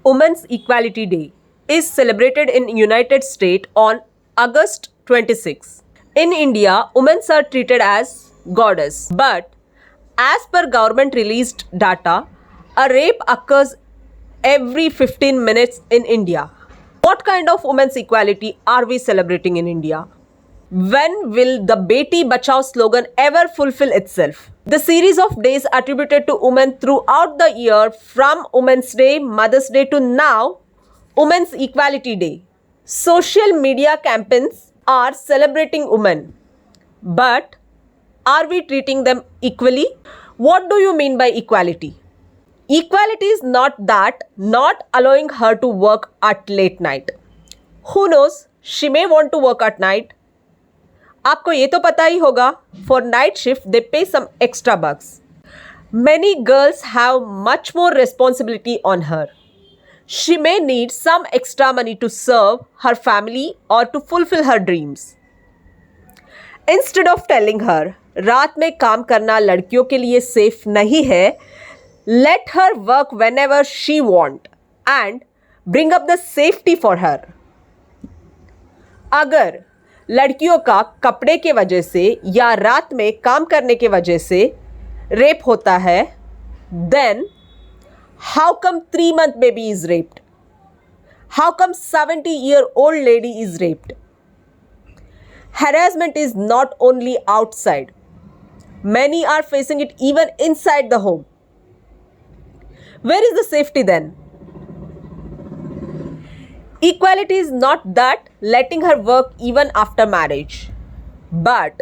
Women's Equality Day is celebrated in United States on August 26. In India, women are treated as goddess, but as per government released data, a rape occurs every 15 minutes in India. What kind of women's equality are we celebrating in India? When will the Beti Bachao slogan ever fulfill itself? The series of days attributed to women throughout the year, from Women's Day, Mother's Day to now, Women's Equality Day. Social media campaigns are celebrating women. But are we treating them equally? What do you mean by equality? Equality is not that not allowing her to work at late night. Who knows, she may want to work at night. आपको ये तो पता ही होगा, for night shift they pay some extra bucks. Many girls have much more responsibility on her. She may need some extra money to serve her family or to fulfill her dreams. Instead of telling her, रात में काम करना लड़कियों के लिए safe नहीं है, let her work whenever she want and bring up the safety for her. अगर लड़कियों का कपड़े के वजह से या रात में काम करने के वजह से रेप होता है, then how come 3-month baby is raped? How come 70-year-old lady is raped? Harassment is not only outside. Many are facing it even inside the home. Where is the safety then? Equality is not that letting her work even after marriage, but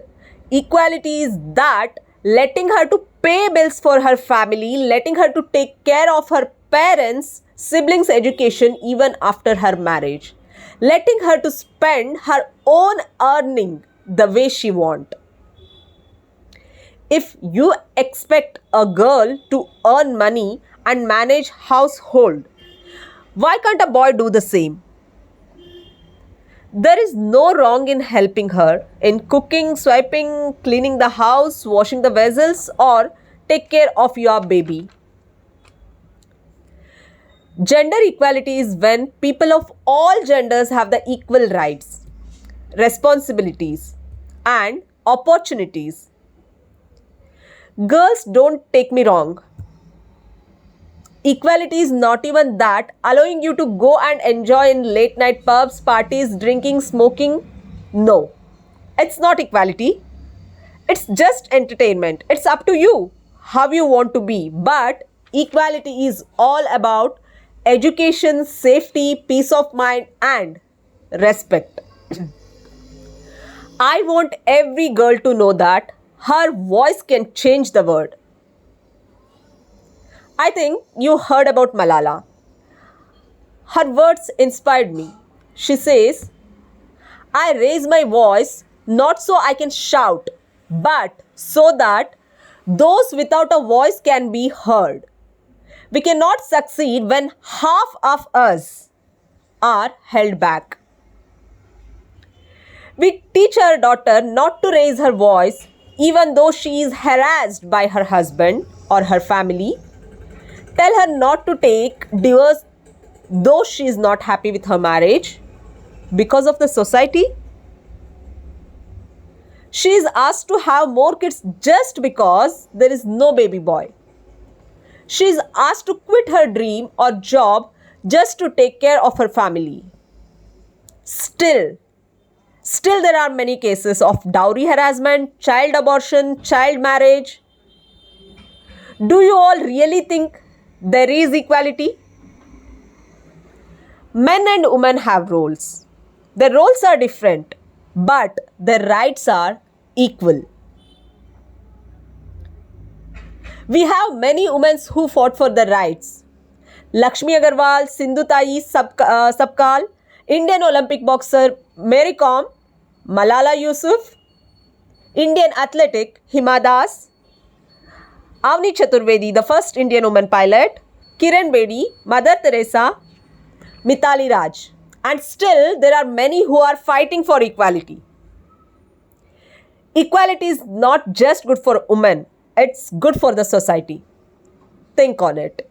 equality is that letting her to pay bills for her family, letting her to take care of her parents, siblings' education even after her marriage, letting her to spend her own earning the way she want. If you expect a girl to earn money and manage household, why can't a boy do the same? There is no wrong in helping her in cooking, swiping, cleaning the house, washing the vessels, or take care of your baby. Gender equality is when people of all genders have the equal rights, responsibilities, and opportunities. Girls, don't take me wrong. Equality is not even that allowing you to go and enjoy in late night pubs, parties, drinking, smoking. No, it's not equality. It's just entertainment. It's up to you how you want to be. But equality is all about education, safety, peace of mind, and respect. I want every girl to know that her voice can change the world. I think you heard about Malala. Her words inspired me. She says, I raise my voice not so I can shout, but so that those without a voice can be heard. We cannot succeed when half of us are held back. We teach our daughter not to raise her voice even though she is harassed by her husband or her family. Tell her not to take divorce though she is not happy with her marriage because of the society. She is asked to have more kids just because there is no baby boy. She is asked to quit her dream or job just to take care of her family. Still there are many cases of dowry harassment, child abortion, child marriage. Do you all really think there is equality? Men and women have roles. Their roles are different, but their rights are equal. We have many women who fought for their rights. Lakshmi Agarwal, Sindhu Tai Sabkal, Indian Olympic boxer Mary Kom, Malala Yousaf, Indian athletic Hima Das, Avni Chaturvedi, the first Indian woman pilot, Kiran Bedi, Mother Teresa, Mitali Raj. And still, there are many who are fighting for equality. Equality is not just good for women, it's good for the society. Think on it.